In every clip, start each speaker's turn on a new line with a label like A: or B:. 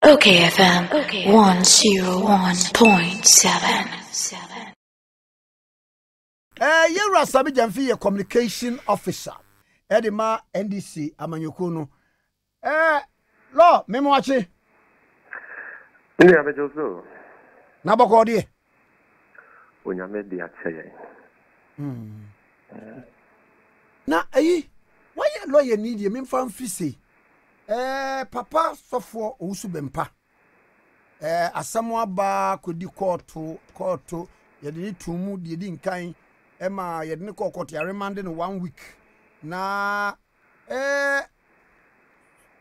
A: okayfm 101.7.
B: You're Sammy Gyamfi communication officer. Edema NDC amanyoko no. Law memo achi.
C: Ni abejoso.
B: Na boko die.
C: Onyame di ache.
B: Na why lawyer need you memfa mfisi? Papa sofo Owusu Bempah. Asamu aba kodi court yede ni tumu de di nkan ema yede ni court ya remand no 1 week. Na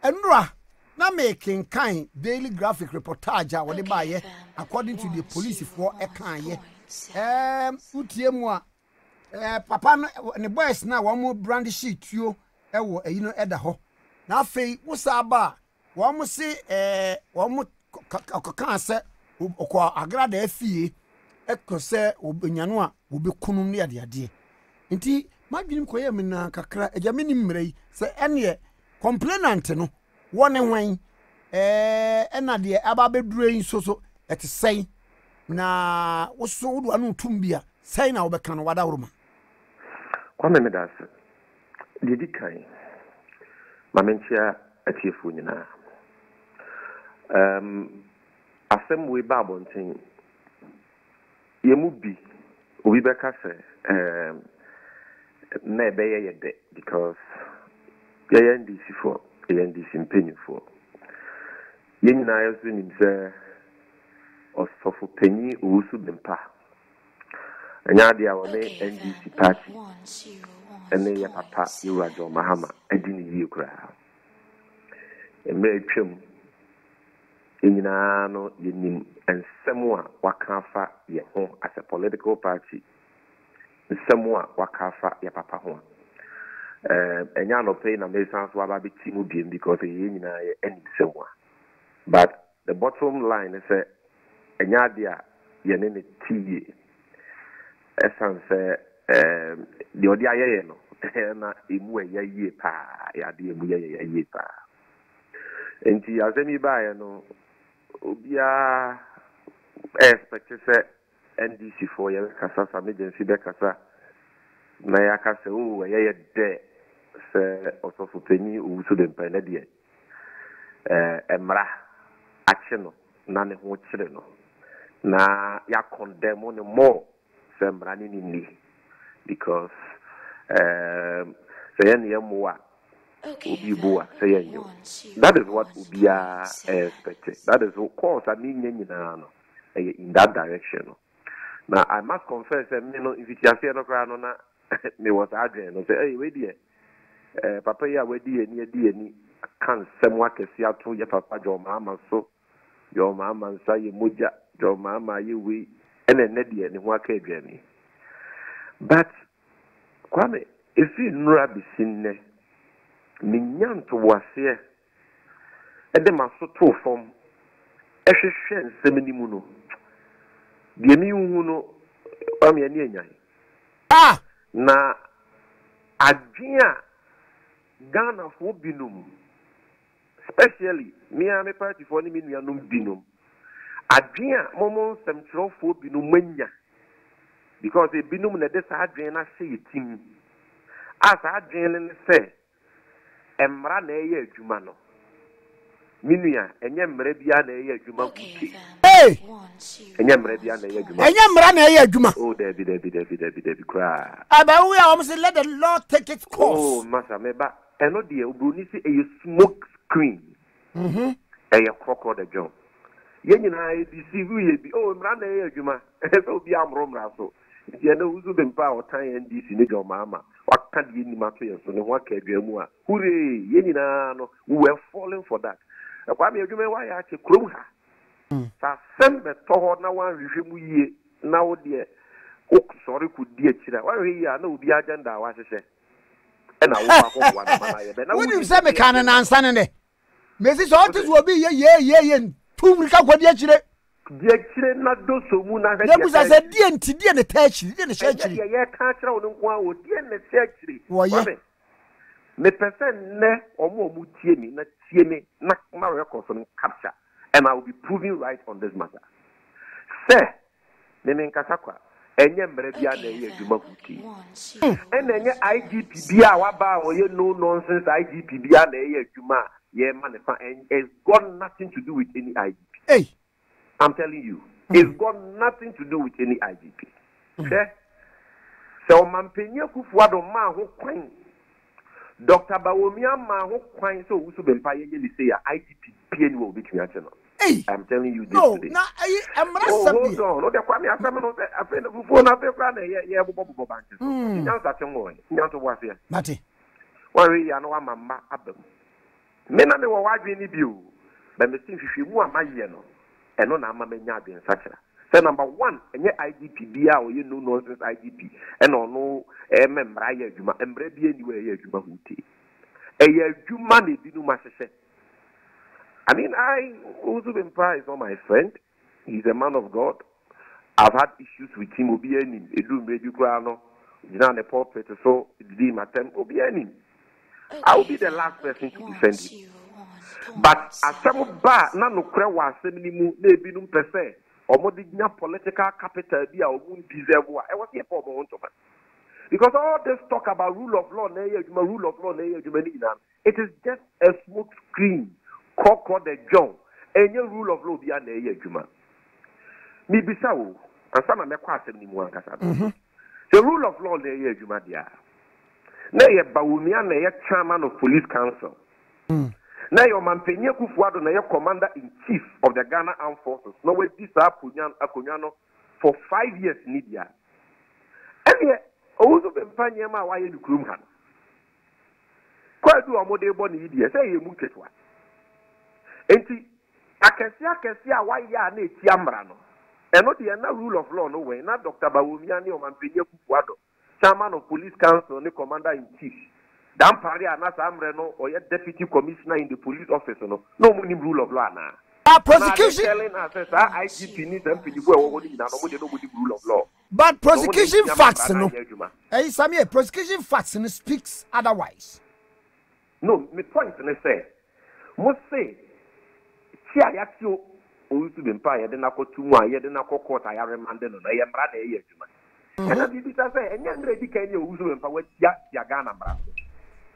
B: enra na making kind daily graphic reportage a wode baye according to the police for ekan ye utie mu a papa ne boys na wo mo brand sheet tuo ewo eyino eda ho na afei wosaba wo mo se wo mo kan se okwa agrada afie ekose obenyano a obekunum ne ade nti madwini koye me na kakra ejame ni mmerei se ene complainant no wone hwan ena de aba beduro yin so etesei na woso wodo anu tumbia sei na obeka no wada woroma
C: kwa me das didi kai mamentia atiefu nyina asem we babonten yemu bi obi beka se na ebeye yede because ye ndc for ye ndc penny for ye nyina yesu nim se osofo penny Owusu Bempah anya dia wone ndc party ene ya papa yurajo mahama adini yi kura emre twem nyina no yenim ensemu a wakafa ye ho as a political party ensemu a wakafa ye papa ho enya no pay na mesan so aba biti mu biem because ye nyina ye ensemu but the bottom line is enya dia ye ne tie essence the odi ayeye no na emu ayeye pa ya de emu ayeye pa enti azemi bae no obia expect say NDC for ye kasa Sammy Gyamfi be kasa na ya kasa o ayeye de se osofo penny Owusu Bempah na de emra ache no na ne ho kire no na ya condemn no more sembrani ni because say any more obi boa say you that is what ubia expected. That is of course I mean nyina no in that direction. Now I must confess that me no if it just no cry no na me was adren no say hey we dey papa ya we dey ni kan semwa kesi ato ye papa jo mama so your mama nsa ye moja jo mama ye we ene ne dey ni ho aka adwani. But kwame if you nura bisinne minyanto wase ede masoto fom ehwehwe nsem ni mu no de mi hu no kwame ani enyan na adwea Ghana for binum especially me am party for ni nuanum binum adwea momo semtro for binum manya because e binum na de sa adwea na say team as adwea ne say emra na eye adwuma no minua enye mra bia na eye adwuma kuti enye mra bia na eye adwuma
B: enye mra na eye adwuma
C: oh David cry
B: aba we almost let the law take its course.
C: Oh masa meba eno de obroni si eye smoke screen eye crocodile the job ye nyina deceive we bi oh mra na eye adwuma so bi amro mra so ye na Owusu Bempah otan NDC ne jo mama waka de ni mato ye so ne ho aka adwamu a hurray ye nyina no we were falling for that kwa me adwuma wa ya che krom ha sa sembe to ho na wan hwehwemu yie na wo de ok sorry ku di akira wa hwe ya na obi agenda wa hwehwe e na wo akọ na mana ye be na
B: wo se me kan na ansa ne mesi so otis wo bi ye tum ka kwadi akire
C: di akire na do so mu na
B: hwe ya se di enti di ne ta akire di ne hwe akire
C: ye ka akira wo nko a wo di ne se akire
B: wo ye
C: me person ne omo tie mi na tie mi na ma record so capture and I will be proven right on this matter. Sir, Nemen Kasakwa, enye mrebia na ye adwuma kuti. And enye IGP bia waba or ye no nonsense IGP bia na ye adwuma ye manefa and it's got nothing to do with any IGP.
B: Hey,
C: I'm telling you, it's got nothing to do with any IGP. Sir, so Mampenya Kufuado ma ho kwan. Dr. Bawumia ma ho kwan so Owusu Bempah ye say IGP PN will be channel.
B: Hey,
C: I'm telling you this today.
B: No, I'm not
C: hold on. No, the kwame asem no I feel the phone na fe kra na ye bobo bank. Nyan sa chenwo. Nyan to was here.
B: Mate.
C: Worry ya no amamba abem. Me na me wo wadwe ni bi o. Ba me sin hwehwe mu amaye no. Eno na ama menya adwen sakira. Say number 1, enye IGP bia o ye no nonsense IGP. Eno no memra ye adwuma. Emra bia ni we ye adwuma huti. Eye adwuma na bi no mahwehwe. I mean, Owusu Bempah is not my friend. He's a man of God. I've had issues with him. Obianim, Edu Meju Krano, Jinan the pulpit, so Dim Atem, Obianim. I will be the last person to defend him. But as some ba nano krewa seminimu nebinum per se, or modigna political capital be our own deserve. I was here for one to man. Because all this talk about rule of law, it is just a smoke screen. Koko the John, and your rule of law be an area juma. Me bisao, and some of my questions in one casa. The rule of law, the area juma dia. Nay, Bawumia, nay, chairman of police council. Nay, your Mampenya Kufuado, nay, commander in chief of the Ghana Armed Forces. No way, this Akunyano for 5 years, Nidia. And yet, Owusu Bempah Nyama, why you groom her? Quite do a model body, say you move it one. Enti akesia why ya na eti amra no eno de na rule of law no way na Dr. Bawumia ni o Mampenya Kufuado chairman of police council ni commander in chief dan pare anasa amre no or deputy commissioner in the police office no money rule of law na prosecution telling us that IGP ni dem pidifu e wo ni na no mo de no rule of law
B: but prosecution facts no Sammy prosecution facts no speaks otherwise.
C: No, my point is say must say Tia Yatio, Owusu Bempah, ye dena ko tumu ye dena ko court ya remande no ye mra na ye adwuma. And as you say, enye ndre kan ye Owusu Bempah we ya Ghana mra.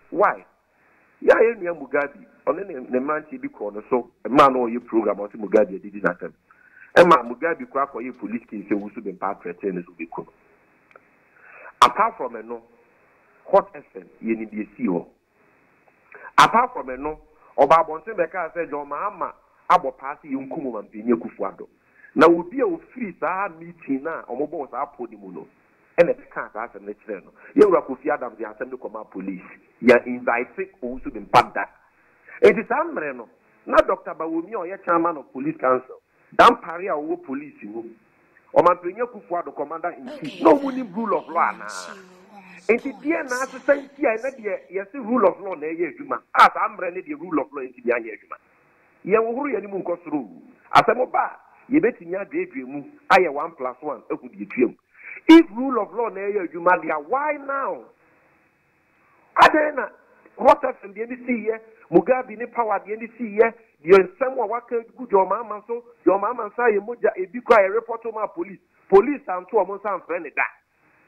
C: Why? Ya ye nua Mugabe, one ne manchi bi ko no so, man no ye program o se Mugabe didi na tem. E ma Mugabe kwa ko ye police case Owusu Bempah threaten so bi ko. Apart from no, Hot FM ye ni bi esi ho. Apart from no, Oba Bonte Beka said John Mahama abo party yunkumu Mampenya Kufuado. Na obi a ofiri saa meeting na omobo saa podium no. Ene peka saa asem ne kire no. Ye wura Kofi Adam de asem de koma police. Ya invite Owusu Bempah that. It is amre no. Na Dr. Bawumia o ye chairman of police council. Dan pare a wo police no. O Mampenya Kufuado commander in chief. No money rule of law na. Enti dia na asesenti a na de ye se rule of law na ye adwuma. As amre ne de rule of law enti dia ye adwuma. Ye wohuru ye ni mu nkosoro asemo ba ye betimi adwedwe mu aye 1+1 ekudi etuam. If rule of law na ye adwuma dia, why now adena what if the see here Mugabe ni power the see here the ensem wa waka good your mama say moja ebi kwa report to my police and to omo san friend da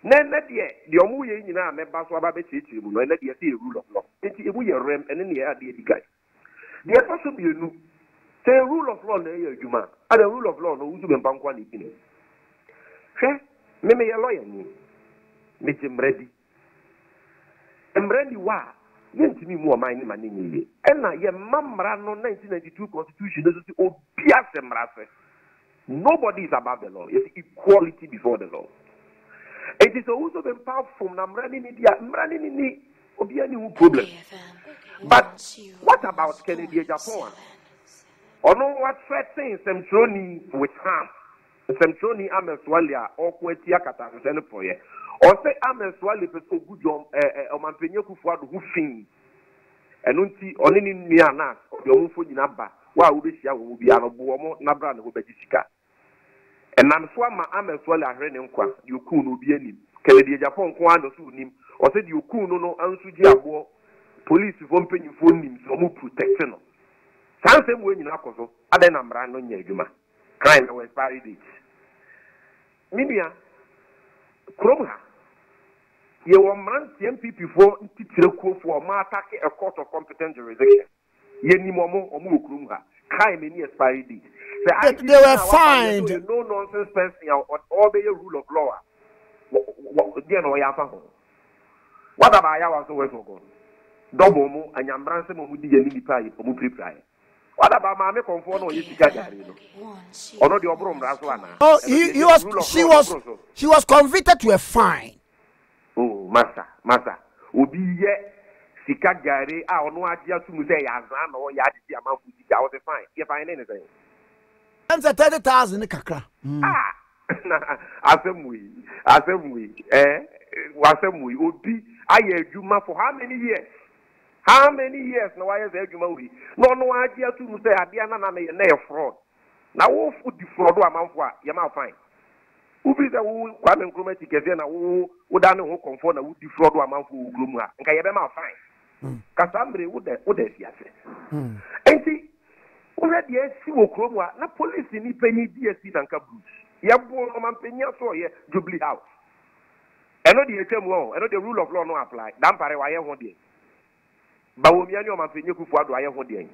C: na de omo ye nyina meba so aba be chichi mu no na de say rule of law enti ebu ye rem ene ne ya de digai. The person be no say rule of law na ye adwuma and the rule of law no Owusu Bempah kwa ni pini me ye lawyer ni me jemredi emredi wa yentimi mu o man ni mane nyi ena ye mamra no 1992 constitution no say obia semra se nobody is above the law. It's equality before the law. It is also been powerful na mrani ni obia ni problem. But what about Kennedy Japan? Or no what threatening Semtroni with harm? Semtroni Ameswalia or Kwetia Kata for ye. Or say Ameswali so good o Mampenya Kufuado who fin. And unti only niana your own food in Abba. Why would she will be an obomo nabra no bejisika? And I'm swama Ameswali Renenkwa, you could be any. Kennedy Japan Kwano Sunim, or said you could no answer Jabo. Police won't pay you for him, so more protection. Sansem we nyina koso ade na mra no nya adwuma crime na expiry date minia krom ha ye wo mran MPP for titire kuofo ma attack a court of competent jurisdiction ye ni mo krom ha crime ni expiry date
B: they were fined
C: no nonsense person or be a rule of law what no ya fa ho what about ya was we so go double mu anyambran se mo di ye ni pa yi mo prepare. What about my comfort no yesika gari no? Ono di obro mra so ana.
B: Oh, she was convicted to a fine.
C: Oh, massa. Obi ye sika gari a ono adia tumu say ya zan no ya di amanfu sika was a fine. Ye fine anything.
B: That's 30,000 kakra.
C: Ah. Asemwe. Wasemwe obi aye adwuma for how many years? How many years no why is adwuma we? No adia tumu say adia na na fraud. Na wo fu di fraud amanfu a ye ma fine. Ubi za wo kwame nkroma tikeze na wo da ne ho comfort na wo di fraud amanfu wo grom ha. Nka ye be ma fine. Kasambre wo de siase. Enti wo de esi wo krom ha na police ni panyi di esi na nka bruce. Ye bo no man panyi so ye Jubilee House. Eno de etwam ho, eno the rule of law no apply. Dan pare wa ye ho de. Bawumia ni o man panyi kufu ado aye ho de.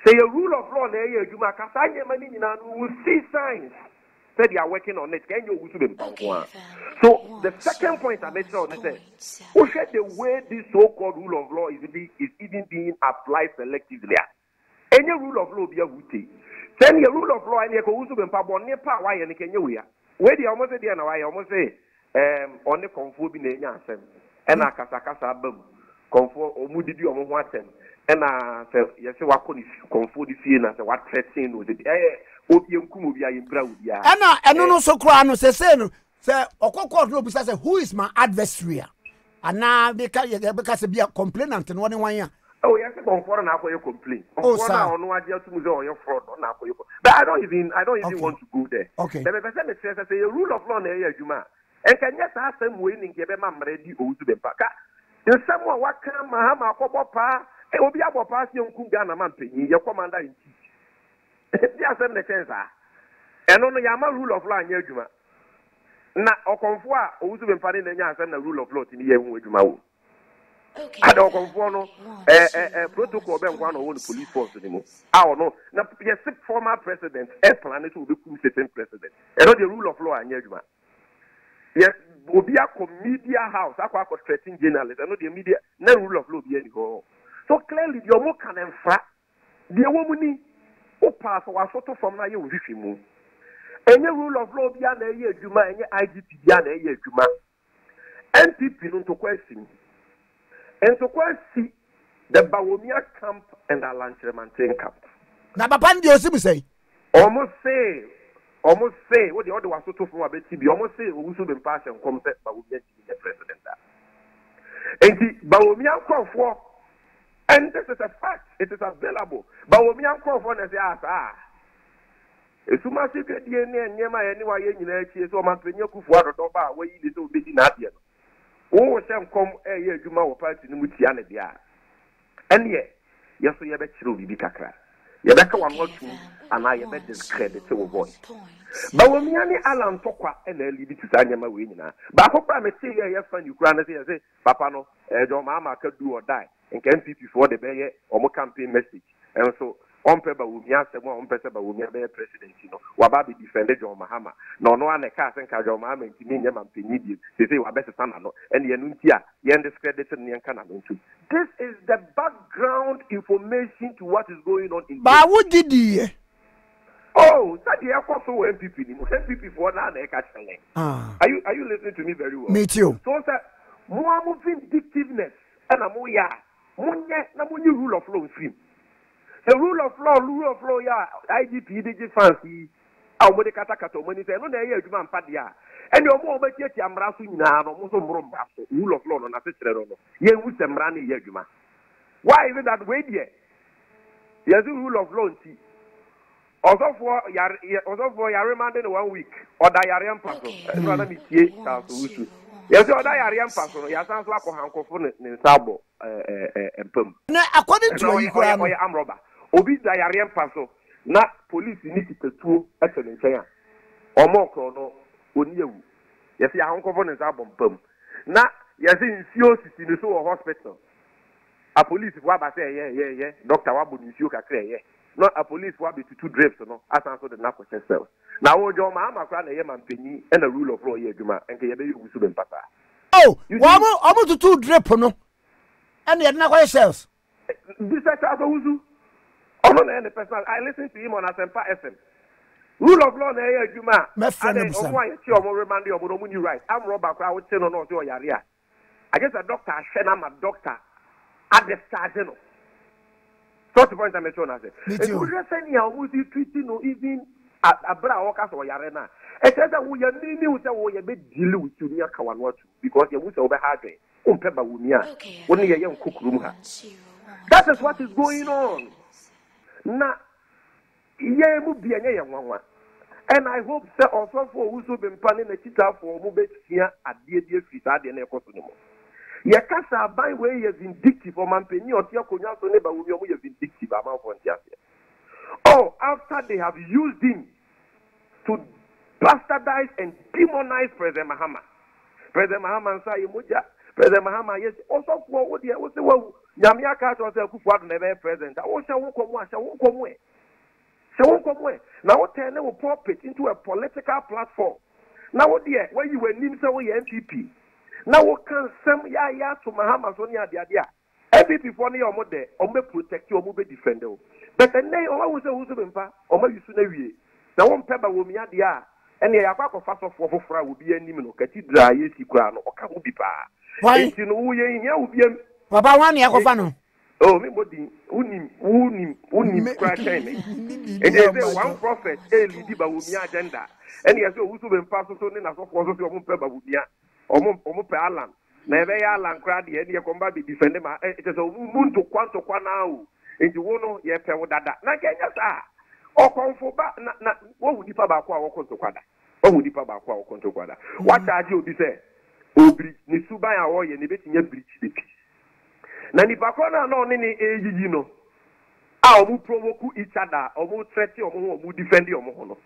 C: Say a rule of law na ye adwuma kasa nyema ni nyina no we see signs. Said they are working on it. Can you Owusu Bempah? So the second point I mentioned on it is the way this so-called rule of law is even being applied selectively. Any rule of law be a wuti. Then the rule of law and you Owusu Bempah born near power why and can you wear? Where the almost say na why almost say on the comfort in the answer and a casacasa boom comfort or moody or more watem and I say yes what could comfort the scene as what threatening with it.
B: And no so cry no say no say okoko no bisa say who is my adversary and now because be a complainant and 1 year.
C: Oh yes, comfort na for complain.
B: Oh sir,
C: no idea to move on your fraud na for you. But I don't even want to go there.
B: Okay.
C: The person says say a rule of law na here juma. And can yes ask them way in give ma ready Owusu Bempah. In someone what can mahama pa e obi abopa si onku Ghana man penyi your commander in chief. There are the chance and on the Yama rule of law in Yajuma. Na Okonfwa, Owusu Bempah in the rule of law in the Yajuma. I don't conform protocol Ben one of the police force anymore. I don't know. Now, yes, former president, a planet will become certain president. And the rule of law in Yajuma. Yes, Obia media house, I quite threatening journalists. I know the media, no rule of law be anymore. So clearly, the more can the woman. Pass or sort of from now you will any rule of law beyond a year, Juma, any IGP beyond a year, Juma. NPP to question. And to question the Bawumia camp and the Lanchermantin camp.
B: Now, Papandio say.
C: Almost say, what the other was sort of from a bit to be almost say, Owusu Bempah and come set Bawumia to be the president. And the Bawumia come for. And this is a fact. It is available. But when we are confident, they say, it's too much DNA and Yama anyway in the so much when you go for the top, where you little bit in Adia. Oh, some come a year, you might party in which Yana they are. And yet, yes, you bet you will be Kakra. You bet one more two, and I bet this credit to a voice. But when we are Alan Tokwa and they lead to Sanyama winner. But I hope I may say, yes, when you grant say, Papa, no, your mama could do or die. And can people for the Bay or more campaign message. And so, on paper, we have some on paper, we have a president, you know, Wababi defended John Mahama. No one a cast and Kajo Mama and Timian and Pinidi. They say, well, better son, and the Anuntia, Yan discredited Nian Canada too. This is the background information to what is going on in.
B: But what did he?
C: Oh, that the also MPP for now, Are you listening to me very well?
B: Me too.
C: So, sir, more vindictiveness and a moya. Munye rule of law film. The rule of law, yeah, IGP, DG fancy, our money catacata, money, no, they are man padia. And your more bet yet, Yamrasu, rule of law, on a sister, ye with them running Yajuma. Why is it that way, dear? Yes, the rule of law, see. Also for your remanded 1 week, or diarrhea person, rather be Owusu. Yes, or diarrhea person, yes, sounds like a handful in Sabo, and Pum.
B: According to you,
C: I'm robber. obi da yare mpa na police ni tituo etene nchen a omokro no oni ewu yesi ahonkofo ne za bompam na yesi nsio sisi ni so wo hospital a police wa ba say ye doctor wa bo nsio kakra ye no a police wa be tutu drapes no asan so de na question cells na wo jo ma amakra na ye mampanyi e na rule of law ye adwuma enke ye be Owusu Bempah.
B: Oh, omo tutu drape no and ye na question cells
C: this is Owusu. Oh no, any person. I listen to him on Asempa FM. Rule of law na ye adwuma. And omo ayechi omo remand omo new right. I'm Robert Kwa wote no no so yare. I guess a doctor ashena ma doctor at the charge no. So the point I mention na say. E go just say ni Owusu treating no even abra workers or yare na. E say that we ni we say we be deal with you near kawanwa because you say obe hard way. Umpe Bawumia. Woni ye nkukuru ha. That is what is going on. Na ye mu bia nye nwanwa and I hope say also for Owusu Bempah na chita for mu betia adie fita de na ekoso ni mo ye kasa ban we ye vindictive o mampeni oti akonya so ne Bawumia mu ye vindictive amount for ntiase. Oh, after they have used him to bastardize and demonize President Mahama. President Mahama say moja President Mahama yes also for wo de wo se wo nyame aka to say Akufo-Addo na be president wo hye wo komo now what turn will pulpit into a political platform now what there where you were nim say we NPP now what can some ya to Mahama so near dia NPP for na omo de omo protect you omo be defend you but then omo say Owusu Bempah omo yusu na wie na won pe Bawumia dia ene ya kwa fa so fofora wo bi anim no cathedral yesi kura no oka wo bi pa why no wo ye nya wo bi
B: baba wan ya kofa no
C: oh me body unim cry time and they say one prophet lead Bawumia agenda and you say Owusu Bempah so ne na so for so omo pe Bawumia omo pe Alan na ebe ya Alan cry de e komba be defend ma it is muntu kwa na o enti wo no ye pe wo dada na kenya sa okonfo ba na wo wudi pa ba kwa wo konto kwada what charge obi say obri ni suban a wo ye ne betinye bridge de peace na ni bakona na oni ni ejiji no a omu provoke each other omu threat omu defend omu no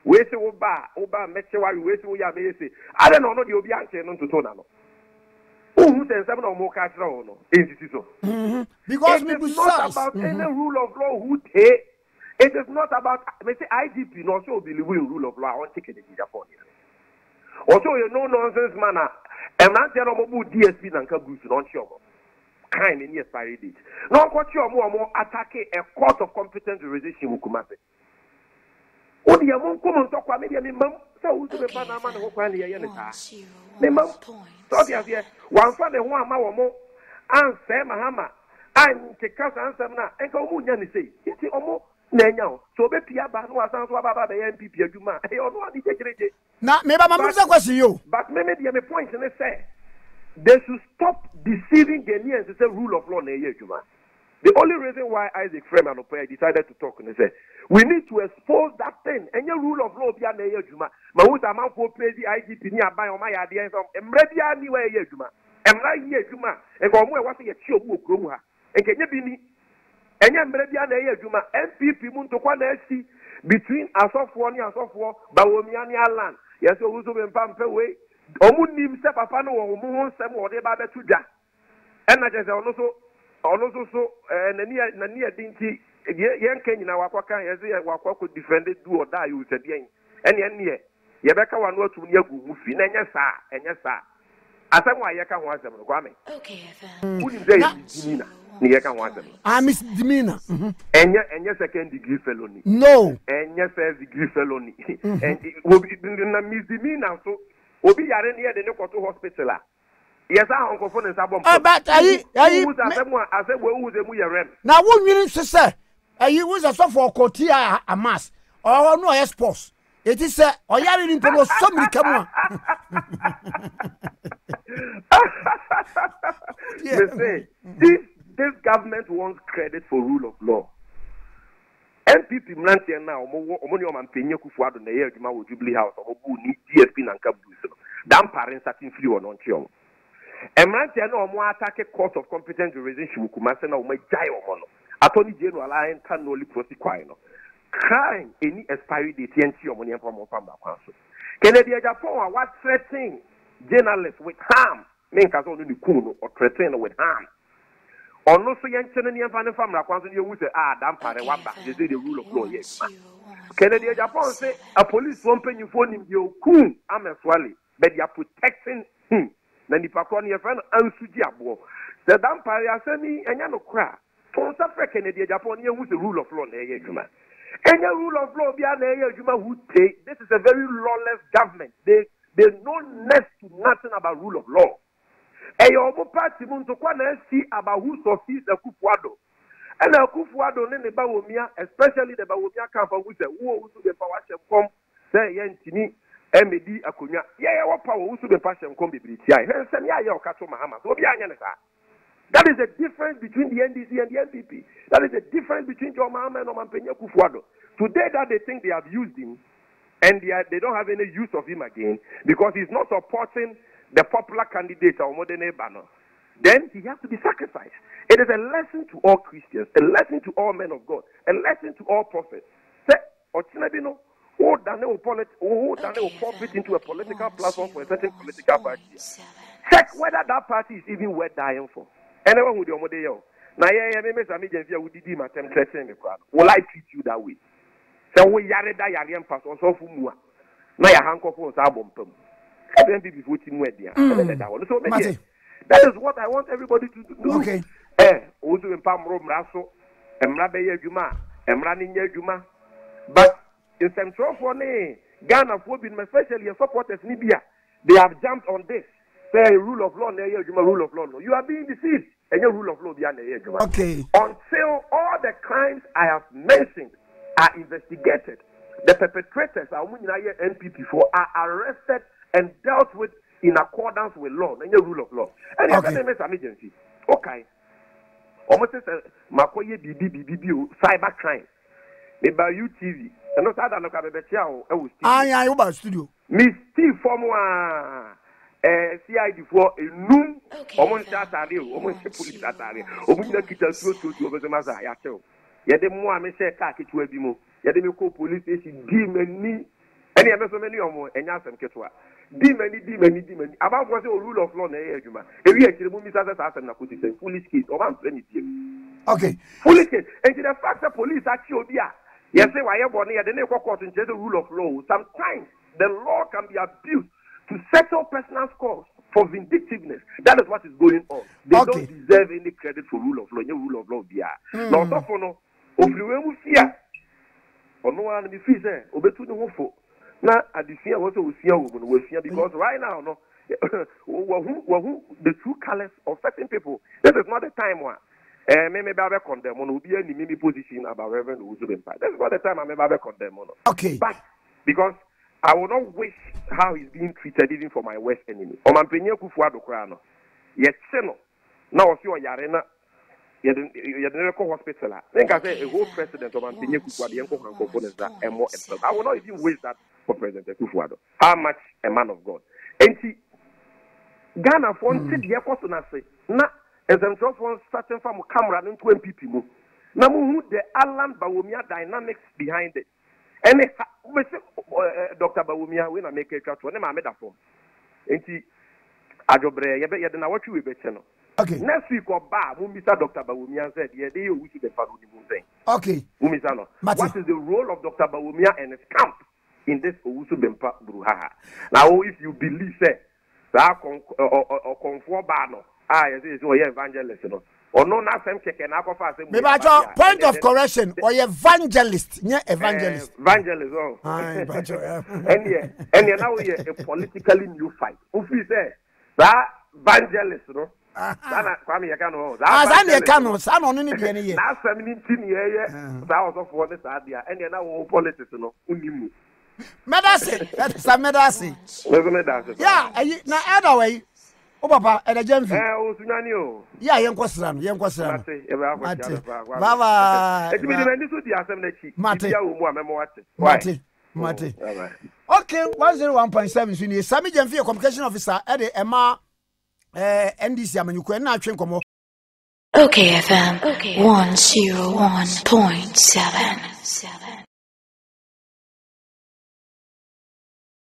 C: we say wo ba meche wari we say wo ya me say ade no no de obi anche no ntoto na no who say na omu ka tira no enti so because it is not about any rule of law who take. It is not about me say IGP no so believe in rule of law on take the Japan. Also you know nonsense man and not tell omo DSP na nka goose no sure. Kind in expiry date. No ko chi omo attack a court of competent jurisdiction Kumase. Odi ya mon ko mon to kwa me dia me mam say Owusu Bempah na ma no kwa ne ye ne ta. Me mam so dia dia wan fa ne ho ama wo mo an say Mahama an ke kasa ansam na enka omo nya ne sei. Iti omo Nenya, so be pia ba no asan so baba be NPP adwuma. E ono adi jejereje. Na me ba mamrusa kwesi yo. But me the point ne say they should stop deceiving Ghanaians to say rule of law na ye adwuma. The only reason why Isaac Frame and Opey decided to talk and say we need to expose that thing. And your rule of law bia na ye adwuma. Ma wo ta man for pay the IGP ni aban o ma ya de enso emre bia ni wa ye adwuma. Emra ye adwuma. E ko mo e wa se ye chi obu okrom ha. Enkenye bi ni Enya mbrebia na ye adwuma NPP mu ntokwa na asi between asofo ni asofo Bawumia ni Alan yes Owusu Bempah mpe we omu nim se papa no wo mu ho nsem wo de ba betu dwa ena je se ono so nani adinti ye nka nyina wakwa yes ye wakwa ko defend do or die you said yen ene ye beka wano atum ni agu mu fi na enya saa asem wa ye ka ho asem no kwa me okayfm unim ze yinina ni ye ka ho asem
B: misdemeanor
C: enya second degree felony
B: no
C: enya first degree felony and na misdemeanor so obi yare ne ye de ne kwoto hospital a yes a onkofo ne sabom
B: but ayi
C: asem wo uze mu ye rem
B: na wo nwiri sese ayi wo so for koti a mass or no yes sports it is oyare ni pono so mirikamu
C: They say this government wants credit for rule of law. NPP mlantia now omoni o mampenye Akufo-Addo na ye adwuma wo Jubilee House omobu ni DSP na nka buso dan parent certain free on onchio emlantia na omo attack court of competent jurisdiction Kumase na omo jai omo no Attorney General I can only prosecute no. Crime any expiry date TNT or money from council. Kennedy Japan what threatening journalists with harm, make us only kuno or threaten with harm. Or no so young Cheney and Fanny Family council you would say, Dampare Wamba, they say the rule of law, yes. Kennedy Japan say a police won't pay you for him, you coon, I'm a swally, but you are protecting him. Then the Pacron your friend Ansujiabo. The Dampare Asani and Yano cry. For South Kennedy Japan, you the rule of law, any rule of law be an area who take. This is a very lawless government. They know next to nothing about rule of law. And your party to see about who succeeds the Kufuado. And the Kufuado in the Bawumia, especially the Bawumia camp who say, Owusu Bempah come, say Yentini, MD Akunya. Yeah, what power Owusu Bempah come be British. And send ya your Kato Mahama. So be that is the difference between the NDC and the NPP. That is the difference between John Mahama and Oman Penya Kufuado. Today that they think they have used him, and they don't have any use of him again, because he's not supporting the popular candidate or modern banner, then he has to be sacrificed. It is a lesson to all Christians, a lesson to all men of God, a lesson to all prophets. Say, Ochinabino, profit into a political platform for a certain political party. Check whether that party is even worth dying for. Anyone with your model. Now, Sammy Gyamfi Alleges will I treat you that way? So we yare da yare pass on so fumua. Now your handcuff on sabom pum. Then be voting where they are. So that is what I want everybody to do.
B: Okay.
C: Owusu Bempah Mraso, Emrabe Juma, Emrani Juma. But in Central for Ghana for being especially your supporters Libya, they have jumped on this. Say rule of law, rule of law. You are being deceived, and your rule of law behind the
B: okay.
C: Until all the crimes I have mentioned are investigated, the perpetrators are NPP for are arrested and dealt with in accordance with law, and your rule of law. And okay. Emergency. Okay. Almost as Makoye BB cyber crime. They buy UTV. And not that I look at the Chiao.
B: I about studio.
C: Miss T Formua. CID for a noon, almost that area, almost police that area. Open the kitchen to over the Maza. Yet the more I may say, Kaki to a bimo. Yet the Miko police station, demon, any other so many or more, and Yasam Ketua. Demon. About what's the rule of law in the area, Juma. If you actually move Mr. Assassin, I could say foolish kids or one penny.
B: Okay.
C: Foolish kids. And the fact that police actually be yes, say, why you're born here, the neighbor court and the rule of law. Sometimes the law can be abused to settle personal scores for vindictiveness. That is what is going on. They don't deserve any credit for rule of law. No rule of law be now so for no of you fear or no one be free say obetu no for now at the fear also we fear because right now no the true colors of certain people. This is not the time one maybe I condemn on will be any maybe position about Reverend Owusu Bempah. This is not the time I may condemn on.
B: Okay.
C: But because I will not wish how he's being treated even for my worst enemy. Omanpenye Kufuado Krano. Yet Seno. Now if you are Yarena, you're the hospital. I think I say a whole president of Omanpenye Kufuado and more. I will not even wish that for President Kufuado. How much a man of God. And see Ghana wanted the airport to say, na as I'm just one starting from camera into MPP. Now the Alan Bawumia dynamics behind it. And Dr. Bawumia, when I make a cut, when I made a phone. And see, Ajobre, you know what you will be channel.
B: Okay.
C: Next week or bar, Mr. Dr. Bawumia said, yeah, they wish the father would say.
B: Okay.
C: Umisano. What is the role of Dr. Bawumia and his camp in this Owusu Bempah Bruhaha? Now, if you believe that, or conform bano, yes, it's your evangelist, you know. Or no, not some check and alcohol.
B: Point of correction, or evangelist, yeah, evangelist.
C: Evangelist, oh. And now we are a politically new fight. Who say that evangelist, no? Kwame Yakano,
B: San on any year.
C: Last 17 years, that was of what this idea, and now politics, no, Unimu.
B: Medasi, that's a medasi. Yeah, now, either way. Oh, Papa, and a Gyamfi. Yeah, young Quasran. Mate. Okay, 101.7. Sammy Gyamfi, communication officer, Eddie Emma, NDC, and you can not train.
A: okayfm 101.7.